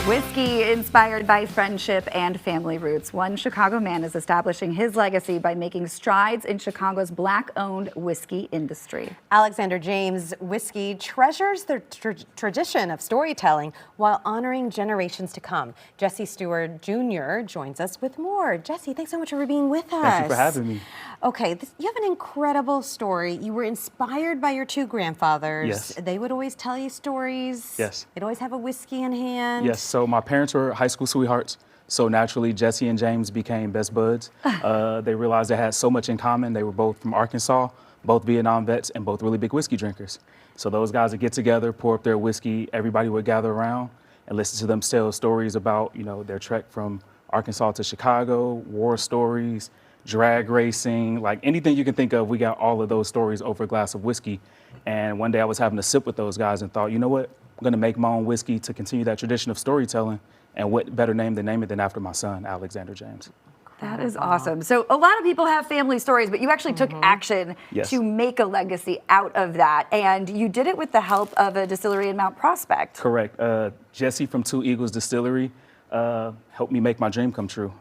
Whiskey inspired by friendship and family roots. One Chicago man is establishing his legacy by making strides in Chicago's Black-owned whiskey industry. Alexander James Whiskey treasures the tradition of storytelling while honoring generations to come. Jesse Stewart Jr. joins us with more. Jesse, thanks so much for being with us. Thank you for having me. Okay, you have an incredible story. You were inspired by your two grandfathers. Yes. They would always tell you stories. Yes. They'd always have a whiskey in hand. Yes, so my parents were high school sweethearts. So naturally, Jesse and James became best buds. They realized they had so much in common. They were both from Arkansas, both Vietnam vets, and both really big whiskey drinkers. So those guys would get together, pour up their whiskey. Everybody would gather around and listen to them tell stories about, their trek from Arkansas to Chicago, war stories, drag racing, like anything you can think of. We got all of those stories over a glass of whiskey. And one day I was having a sip with those guys and thought, you know what? I'm gonna make my own whiskey to continue that tradition of storytelling. And what better name to name it than after my son, Alexander James. That is awesome. So a lot of people have family stories, but you actually took action to make a legacy out of that. And you did it with the help of a distillery in Mount Prospect. Correct. Jesse from Two Eagles Distillery helped me make my dream come true.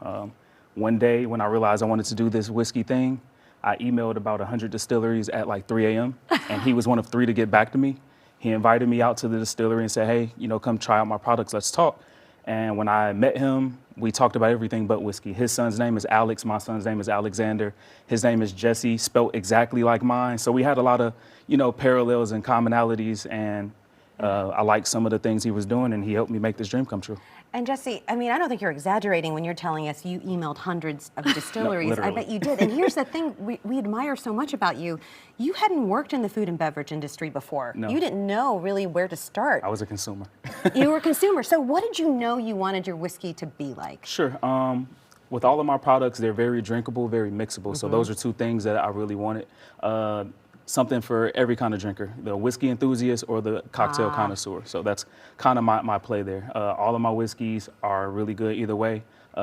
One day when I realized I wanted to do this whiskey thing, I emailed about 100 distilleries at like 3 a.m. and he was one of 3 to get back to me. He invited me out to the distillery and said, hey, come try out my products, let's talk. And when I met him, we talked about everything but whiskey. His son's name is Alex, my son's name is Alexander. His name is Jesse, spelled exactly like mine. So we had a lot of, parallels and commonalities, and I liked some of the things he was doing, and he helped me make this dream come true. And Jesse, I don't think you're exaggerating when you're telling us you emailed hundreds of distilleries. No, I bet you did. And here's the thing we admire so much about you. You hadn't worked in the food and beverage industry before. No. You didn't know really where to start. I was a consumer. You were a consumer. So what did you know you wanted your whiskey to be like? Sure. With all of my products, they're very drinkable, very mixable. So those are 2 things that I really wanted. Something for every kind of drinker, the whiskey enthusiast or the cocktail connoisseur. So that's kind of my play there. All of my whiskeys are really good either way.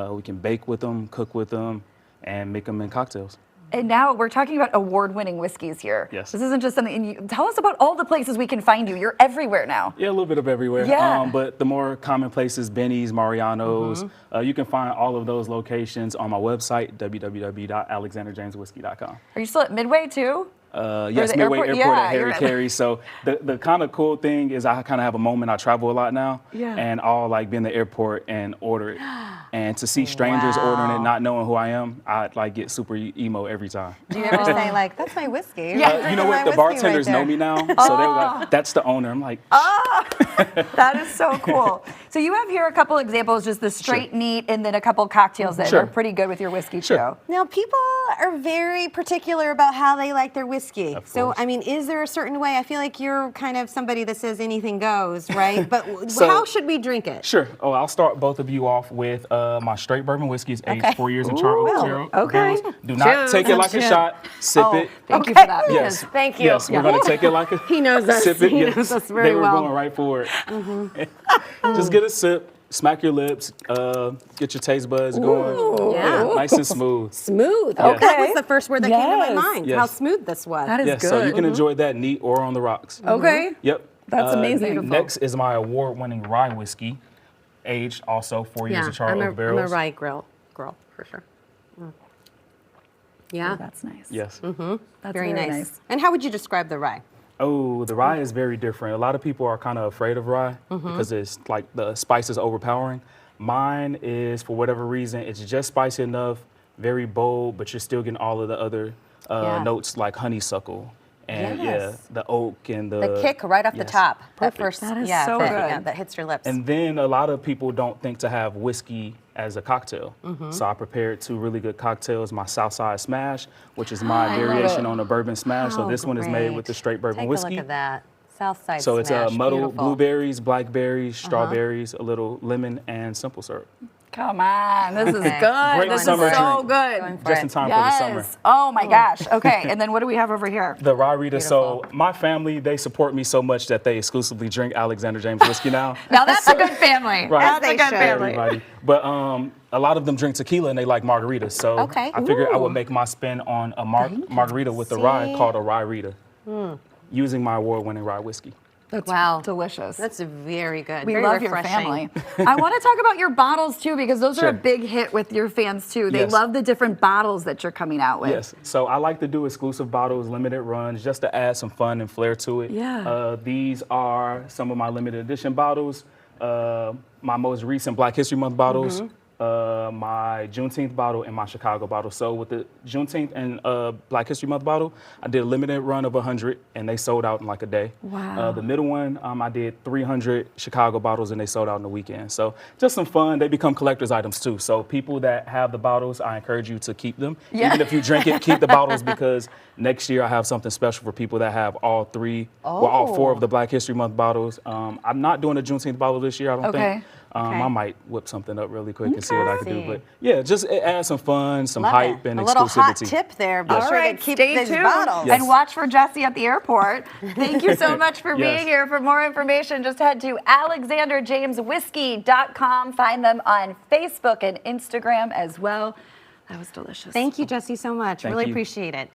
We can bake with them, cook with them, and make them in cocktails. And now we're talking about award-winning whiskeys here. Yes. This isn't just something, and tell us about all the places we can find you. You're everywhere now. Yeah, a little bit of everywhere. Yeah. But the more common places, Benny's, Mariano's, you can find all of those locations on my website, www.alexanderjameswhiskey.com. Are you still at Midway too? Yes, the Midway airport? Airport Yeah, at Harry you're at- Carey. So the kind of cool thing is I kind of have a moment. I travel a lot now, Yeah. and I'll be in the airport and order it. And to see strangers ordering it, not knowing who I am, I get super emo every time. Do you ever say like, that's my whiskey? You know what? The bartenders know me now, so they were like, that's the owner. I'm like, That is so cool. So you have here a couple examples, just the straight neat, and then a couple cocktails that are pretty good with your whiskey too. Now, people are very particular about how they like their whiskey. Of So, course. is there a certain way? I feel like you're kind of somebody that says anything goes, right? But So- how should we drink it? Sure. Oh, I'll start both of you off with my straight bourbon whiskey. Aged Okay. 4 years in charcoal. Okay. Do not take it like a shot. Sip it. Thank you for that. Yes. Thank you. Yes, we're going to take it like a He knows us. sip it. He Yes. knows us very They were well. going right for it. Just get a sip, smack your lips, get your taste buds going. Yeah. Nice and smooth. Smooth. Yes. That was the first word that came to my Yes. mind. Yes. How smooth this was. That is Yes, good. so you can enjoy that neat or on the rocks. Okay. Yep. That's amazing. Beautiful. Next is my award-winning rye whiskey, aged also 4 years in charcoal I'm barrels. a rye girl for sure. Yeah. Oh, that's nice. Yes. That's Very nice. And how would you describe the rye? Oh, the rye is very different. A lot of people are kind of afraid of rye because it's like the spice is overpowering. Mine is, for whatever reason, it's just spicy enough, very bold, but you're still getting all of the other notes like honeysuckle and Yes. the oak and The kick right off the top. That Perfect. first, That is yeah, so that, good. yeah, that hits your lips. And then a lot of people don't think to have whiskey as a cocktail. So I prepared 2 really good cocktails, my Southside Smash, which is my variation on a bourbon smash. So this one is made with the straight bourbon Take whiskey. a look at that. Southside So it's Smash. muddled Beautiful. blueberries, blackberries, strawberries, a little lemon, and simple syrup. Come on, this is Okay. good. Great This summer is so drink. good. Going for Just in it. time for the summer. Yes. Oh my gosh. Okay, and then what do we have over here? The Rye Rita. So Beautiful. my family, they support me so much that they exclusively drink Alexander James whiskey now. Now that's a good family. Right. That's They a good should. family. Everybody. But a lot of them drink tequila and they like margaritas. So Okay. I figured I Ooh. would make my spin on a margarita with the rye See? called a Rye Rita, using my award-winning rye whiskey. That's Wow. delicious. That's very good. We very love your refreshing. family. I want to talk about your bottles too, because those are a Sure. big hit with your fans too. They Yes. love the different bottles that you're coming out with. Yes, so I like to do exclusive bottles, limited runs, just to add some fun and flair to it. Yeah. These are some of my limited edition bottles. My most recent Black History Month bottles, my Juneteenth bottle, and my Chicago bottle. So with the Juneteenth and Black History Month bottle, I did a limited run of 100, and they sold out in like a day. Wow. The middle one, I did 300 Chicago bottles, and they sold out in the weekend. So just some fun. They become collector's items too. So people that have the bottles, I encourage you to keep them. Yeah. Even if you drink it, keep the bottles, because next year I have something special for people that have all all four of the Black History Month bottles. I'm not doing a Juneteenth bottle this year, I don't think. Okay. I might whip something up really quick and see what I can do. But yeah, just add some fun, some Love hype, it. and a little hot exclusivity. tip there. Be Yes. sure All right, to keep stay these tuned bottles. Yes. and watch for Jesse at the airport. Thank you so much for being Yes. here. For more information, just head to alexanderjameswhiskey.com. Find them on Facebook and Instagram as well. That was delicious. Thank you, Jesse, so much. Thank really you. appreciate it.